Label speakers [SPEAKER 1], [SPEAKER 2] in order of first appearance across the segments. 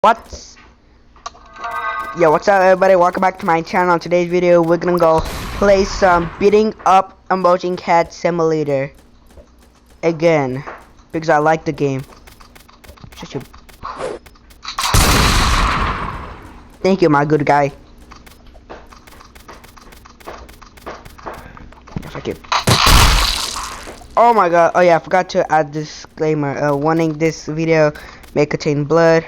[SPEAKER 1] What's what's up everybody, welcome back to my channel. In today's video we're gonna go play some beating up emoji cat simulator again because I like the game. Shut you. Thank you, my good guy. Thank you. Oh my god, oh yeah, I forgot to add disclaimer, warning: this video may contain blood,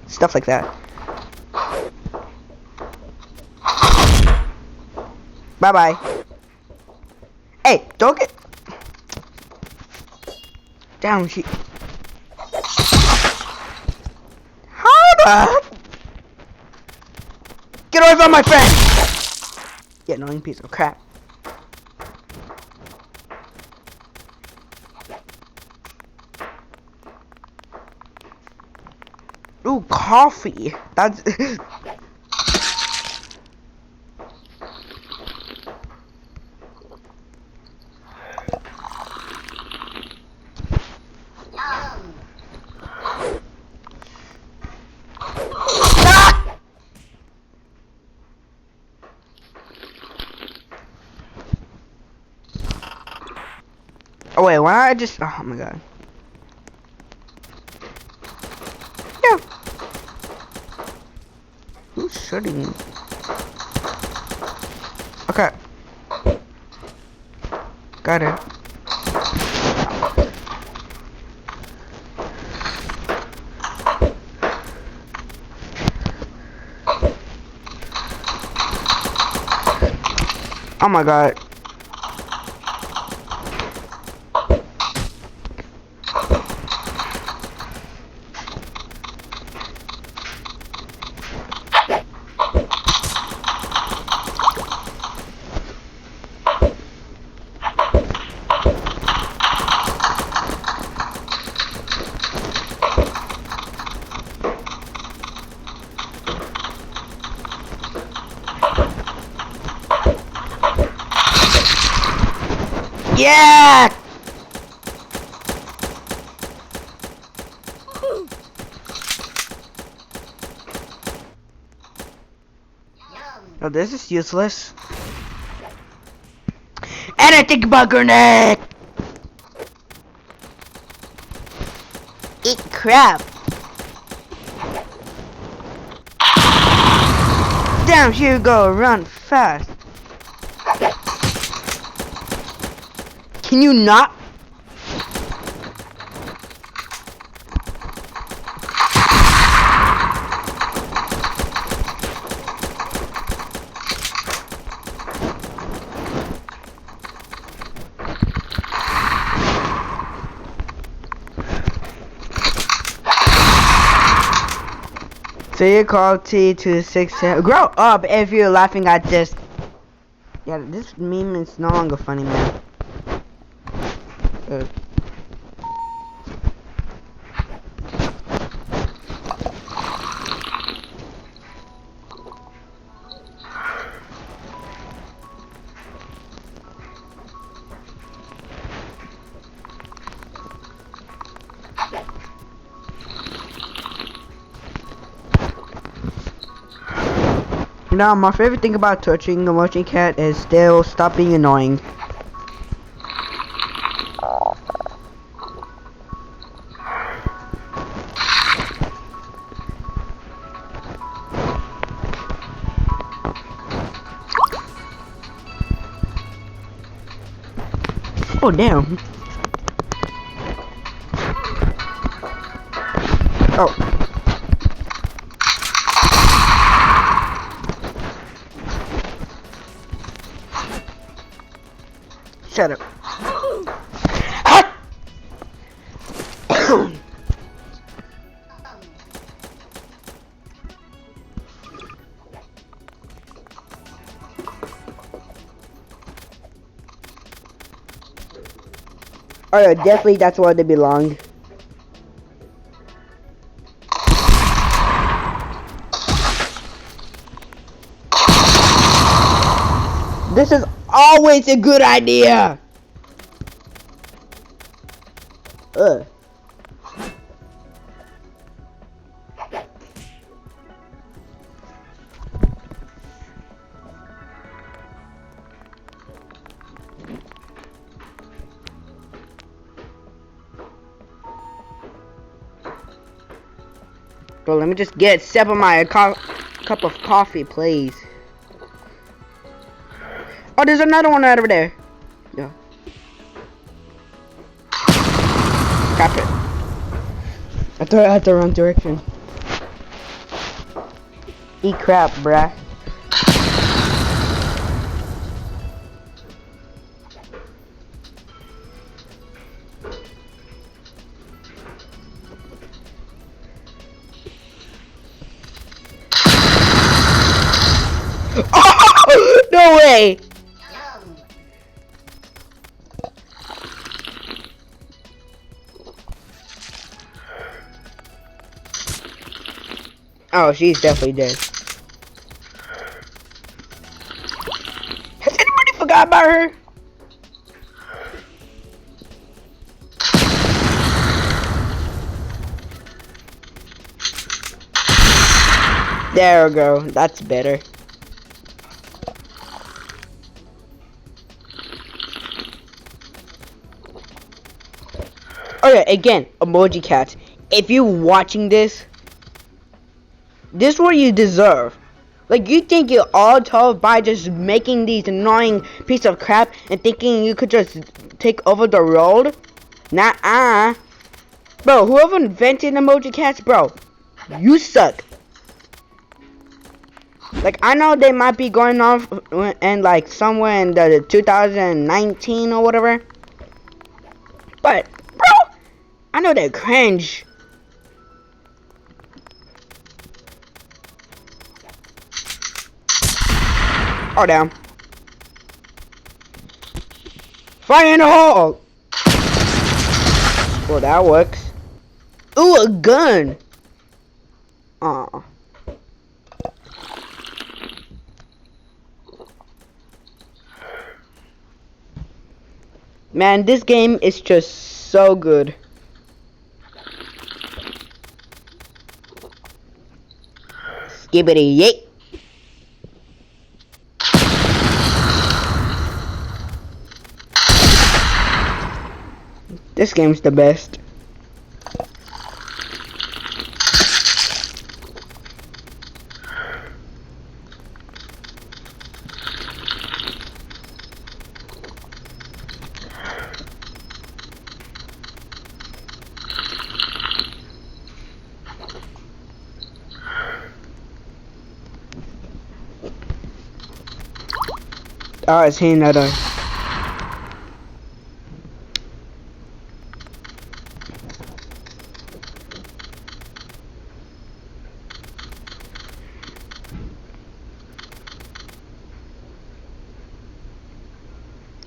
[SPEAKER 1] stuff like that. Bye bye. Hey, don't get down. She. How the? Get away from my friend! You annoying piece of crap. Ooh, coffee. That's. Oh wait, why I just? Oh my god. Yeah. Who's shooting me? Okay. Got it. Oh my god. Yeah! Oh, this is useless. And I think about grenade! Eat crap! Damn, here you go, run fast! Can you not? So you call T to 6. Grow up if you're laughing at this. Yeah, this meme is no longer funny, man. Now, my favorite thing about touching the emoji cat is still stop being annoying. Oh damn. Oh. Shut up. Oh yeah, definitely that's where they belong. This is always a good idea. Ugh. Bro, let me just get a sip of my cup of coffee, please. Oh, there's another one right over there. Yeah. Crap it. I thought I had the wrong direction. Eat crap, bruh. Oh, no way! Oh, she's definitely dead. Has anybody forgot about her? There we go. That's better. Oh yeah, again, emoji cats. If you're watching this, this is what you deserve. Like, you think you're all tough by just making these annoying piece of crap and thinking you could just take over the world? Nah, bro, whoever invented emoji cats, bro, you suck. Like, I know they might be going off and like somewhere in the 2019 or whatever, but bro, I know they're cringe. Oh damn! Fire in the hole. Well, that works. Ooh, a gun. Aw. Man, this game is just so good. Skibbity yay. This game's the best. Oh, I see another.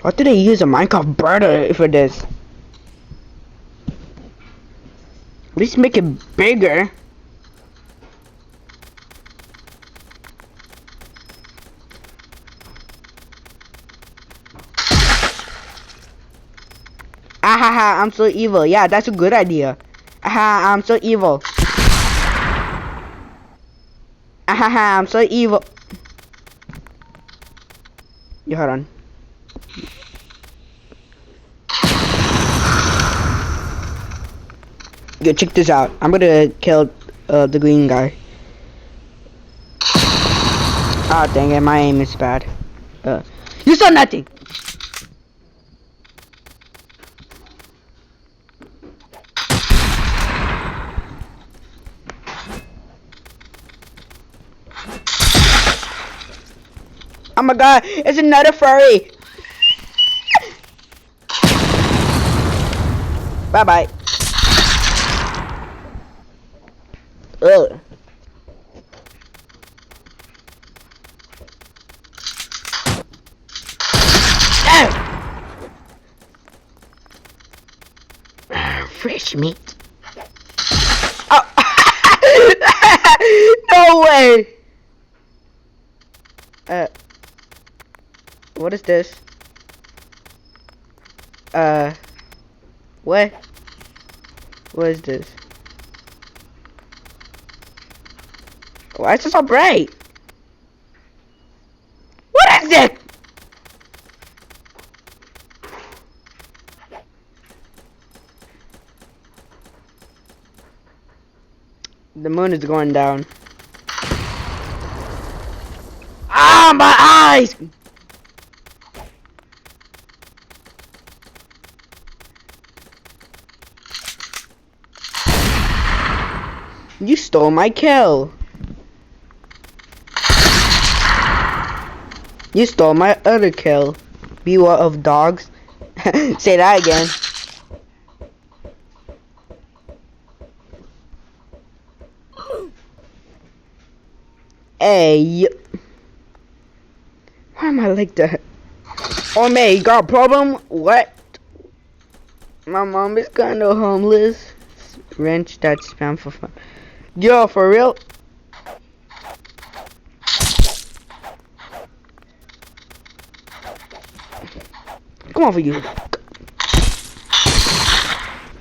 [SPEAKER 1] What do they use a Minecraft birder for this? At least make it bigger. Ahaha, I'm so evil. Yeah, that's a good idea. Aha, I'm so evil. Ahaha, I'm so evil. Yeah, hold on. Yo, check this out. I'm gonna kill the green guy. Ah, dang it, my aim is bad. You saw nothing. Oh my god, it's another furry. Bye bye. Ugh. Fresh meat. Oh. No way. What is this? What? What is this? Why is it so bright? What is it? The moon is going down. Ah, my eyes! You stole my kill. You stole my other kill. Beware of dogs. Say that again. Hey. Why am I like that? Oh man, you got a problem? What? My mom is kinda homeless. Wrench that spam for fun. Yo, for real? Come on for you.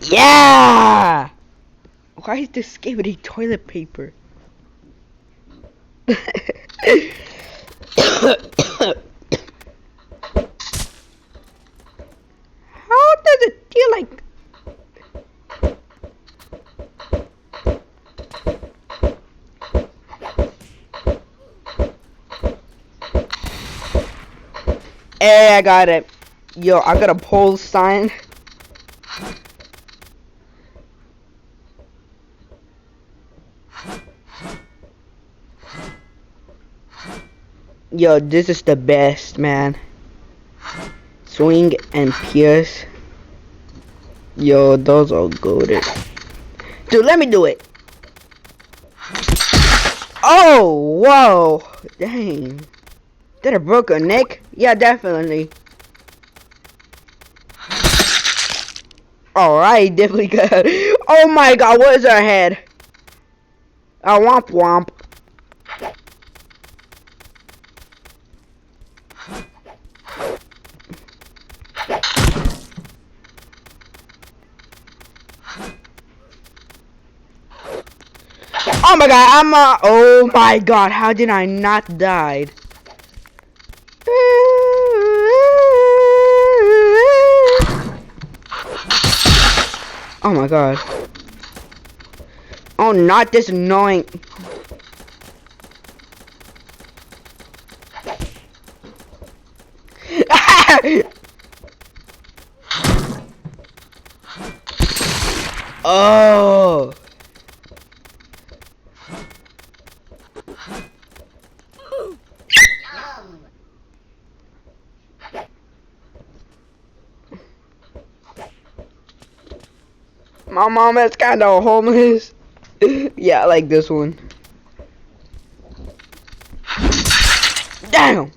[SPEAKER 1] Yeah! Why is this game with toilet paper? How does it feel like? Hey, I got it. Yo, I got a pole sign. Yo, this is the best, man. Swing and pierce. Yo, those are goated. Dude, let me do it. Oh, whoa. Dang. Did I broke a neck? Yeah, definitely. Alright, definitely good. Oh my god, what is her head? A womp womp. Oh my god, oh my god, how did I not die? Oh my god. Oh, not this annoying. Oh. My mom is kind of homeless. Yeah, I like this one. Damn.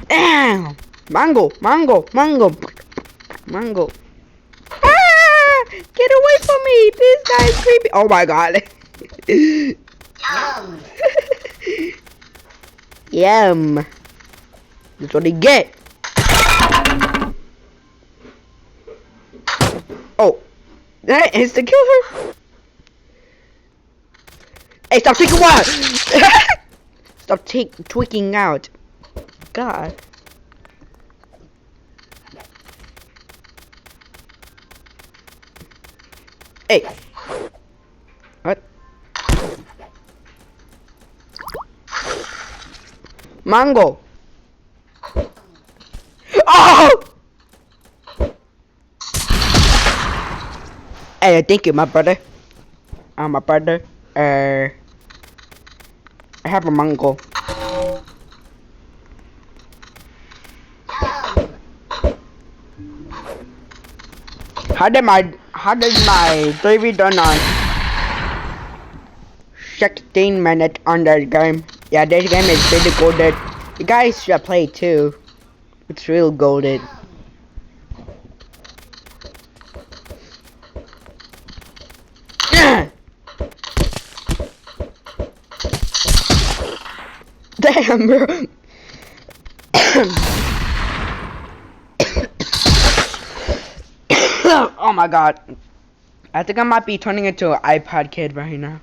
[SPEAKER 1] Damn. Mango, mango, mango, mango. Ah! Get away from me. This guy's creepy. Oh my god. Yum. Yum. That's what they get. Oh, that insta kill her. Hey, stop tweaking out. Stop tweaking out. God. Hey. What? Mango. Oh! Hey, thank you, my brother. My brother. I have a mango. How did my 3v done on 16 minutes on that game? Yeah, this game is pretty golded. You guys should play it too. It's real golded. Damn, bro. Oh my god. I think I might be turning into an iPad kid right now.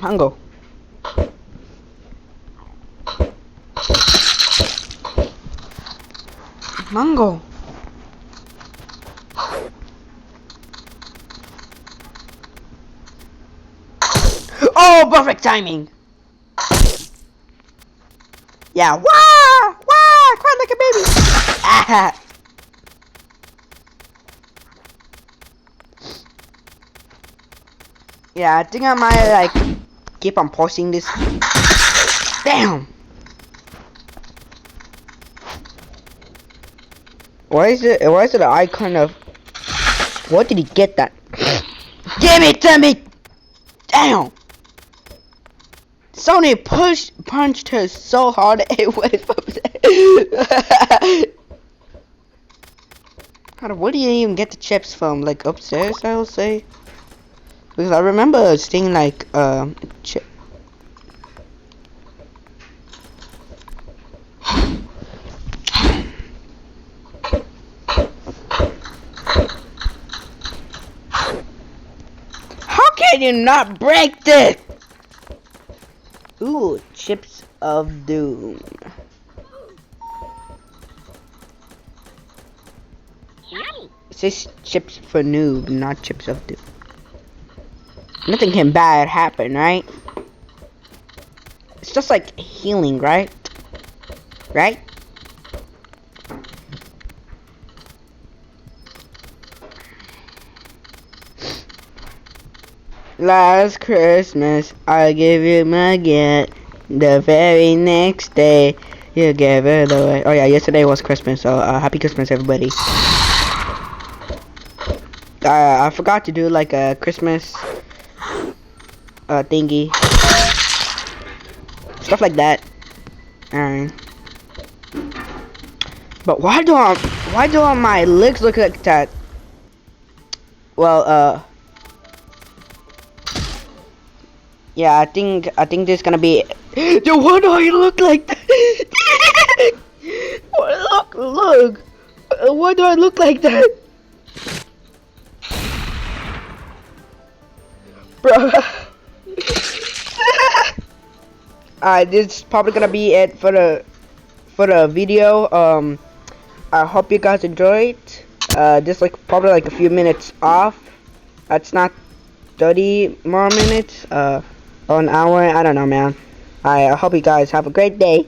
[SPEAKER 1] Mango. Mango. Oh, perfect timing. Yeah, wah, cry like a baby. Ah. Yeah, I think I might like keep on posting this. Damn. Why is it an icon of? What did he get that? Give it to me. Damn. Sony punched her so hard it went upstairs. Where do you even get the chips from? Like upstairs, I will say. Because I remember seeing like chip. How can you not break this? Ooh, chips of doom. It says chips for noob, not chips of doom. Nothing can bad happen, right? It's just like healing, right? Right? Last Christmas, I gave you my gift. The very next day, you gave it away. Oh yeah, yesterday was Christmas, so happy Christmas, everybody. I forgot to do like a Christmas thingy, stuff like that. Alright. But why do my legs look like that? Well, yeah, I think this is gonna be. Dude, why do I look like that? Look. Why do I look like that? Bro. Alright, this is probably gonna be it for the video. I hope you guys enjoyed. Just like probably like a few minutes off. It's not 30 more minutes. Or an hour. I don't know, man. I hope you guys have a great day.